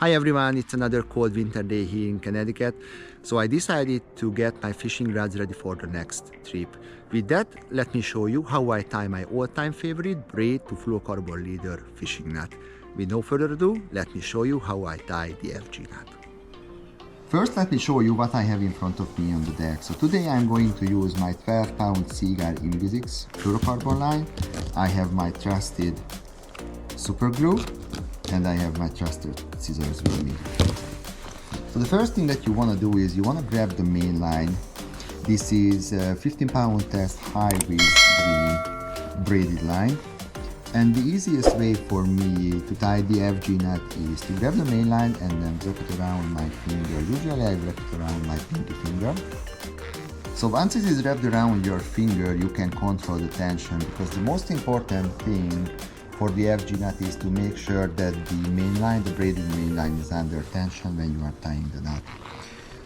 Hi everyone, it's another cold winter day here in Connecticut, so I decided to get my fishing rods ready for the next trip. With that, let me show you how I tie my all-time favorite braid to fluorocarbon leader fishing knot. With no further ado, let me show you how I tie the FG knot. First, let me show you what I have in front of me on the deck. So today I'm going to use my 12-pound Seagull Invisix fluorocarbon line. I have my trusted super glue, and I have my trusted scissors with me. So the first thing that you want to do is you want to grab the main line. This is a 15-pound test high width green braided line. And the easiest way for me to tie the FG knot is to grab the main line and then wrap it around my finger. Usually I wrap it around my pinky finger. So once it is wrapped around your finger, you can control the tension, because the most important thing for the FG knot is to make sure that the main line, the braided main line, is under tension when you are tying the knot.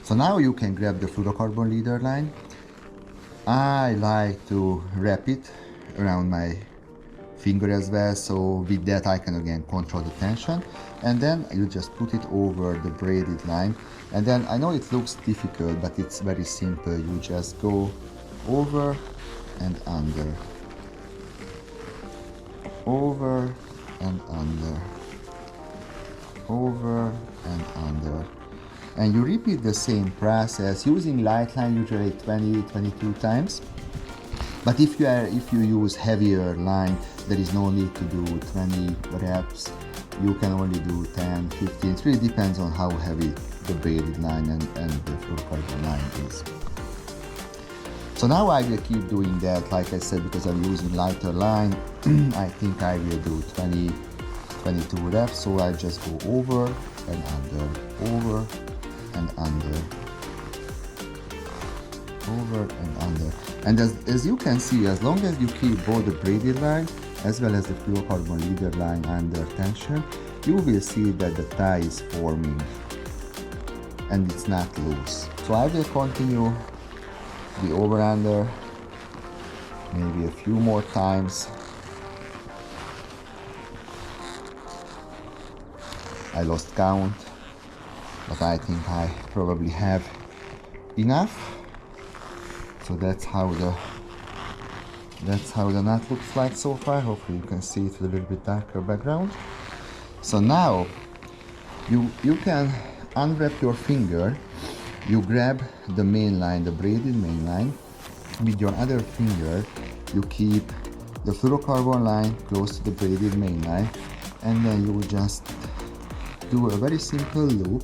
So now you can grab the fluorocarbon leader line. I like to wrap it around my finger as well, so with that I can again control the tension, and then you just put it over the braided line. And then I know it looks difficult, but it's very simple. You just go over and under, over and under, over and under, and you repeat the same process using light line, usually 20-22 times. But if you use heavier line, there is no need to do 20 reps. You can only do 10, 15. It really depends on how heavy the braided line and the fluorocarbon line is. So now I will keep doing that, like I said, because I'm using lighter line. I think I will do 20, 22 reps. So I just go over and under, over and under, over and under. And as you can see, as long as you keep both the braided line as well as the fluorocarbon leader line under tension, you will see that the tie is forming and it's not loose. So I will continue the over under maybe a few more times. I lost count, but I think I probably have enough. So that's how the knot looks like so far. Hopefully you can see it with a little bit darker background. So now you can unwrap your finger. You grab the main line, the braided main line. With your other finger, you keep the fluorocarbon line close to the braided main line, and then you just do a very simple loop,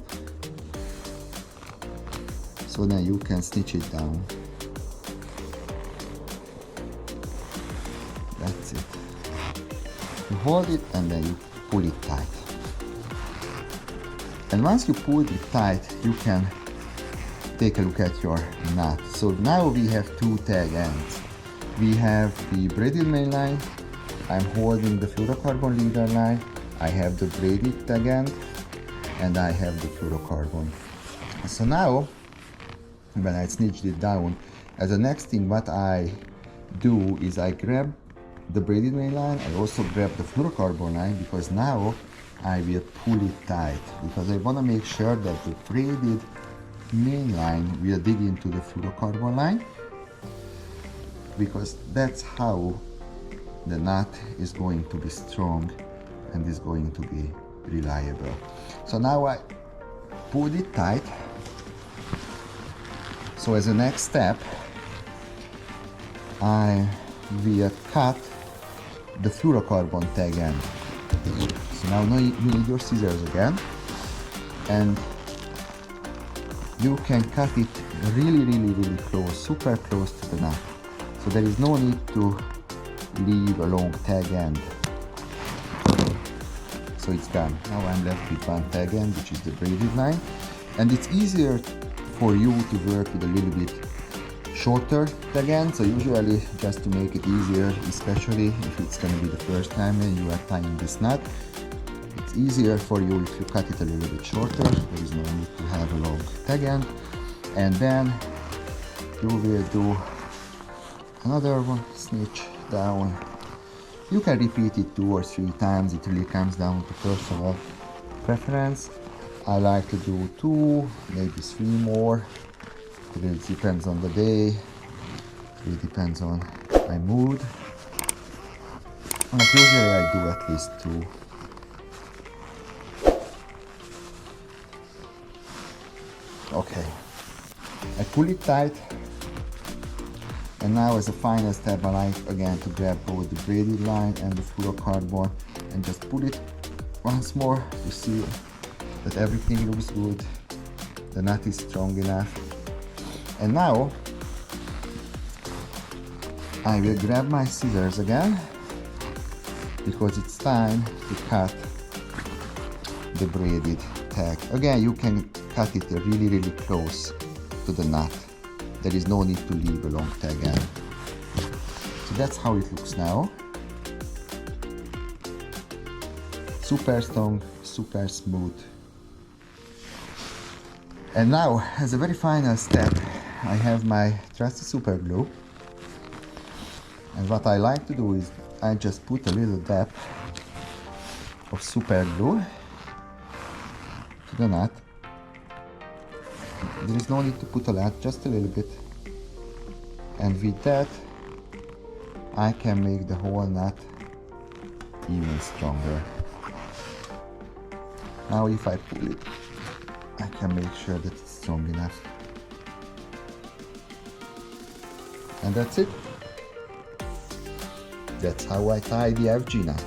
so then you can stitch it down. That's it. You hold it and then you pull it tight. And once you pull it tight, you can take a look at your knot. So now we have two tag ends. We have the braided main line. I'm holding the fluorocarbon leader line. I have the braided tag end, and I have the fluorocarbon. So now, when I stitched it down, as the next thing what I do is I grab the braided main line. I also grab the fluorocarbon line, because now I will pull it tight, because I want to make sure that the braided main line will dig into the fluorocarbon line, because that's how the knot is going to be strong and is going to be reliable. So now I pulled it tight. So as a next step, I will cut the fluorocarbon tag end. So now you need your scissors again, and you can cut it really close, super close to the knot. So there is no need to leave a long tag end. So it's done. Now I'm left with one tag end, which is the braided line, and it's easier for you to work with a little bit shorter tag end. So usually, just to make it easier, especially if it's going to be the first time when you are tying this knot, it's easier for you if you cut it a little bit shorter. There is no need to have a long tag end. And then you will do another one, stitch down. You can repeat it 2 or 3 times. It really comes down to personal preference. I like to do 2, maybe 3 more. It really depends on the day. It really depends on my mood. But usually I do at least 2. Okay, I pull it tight. And now as a final step, I like again to grab both the braided line and the fluorocarbon and just pull it once more to see that everything looks good. The knot is strong enough. And now I will grab my scissors again because it's time to cut the braided tag. Again, you can cut it really close to the knot. There is no need to leave a long tag end. So that's how it looks now. Super strong, super smooth. And now, as a very final step, I have my trusty super glue. And what I like to do is I just put a little dab of super glue to the knot. There is no need to put a lot, just a little bit. And with that, I can make the whole knot even stronger. Now if I pull it, I can make sure that it's strong enough. And that's it. That's how I tie the FG knot.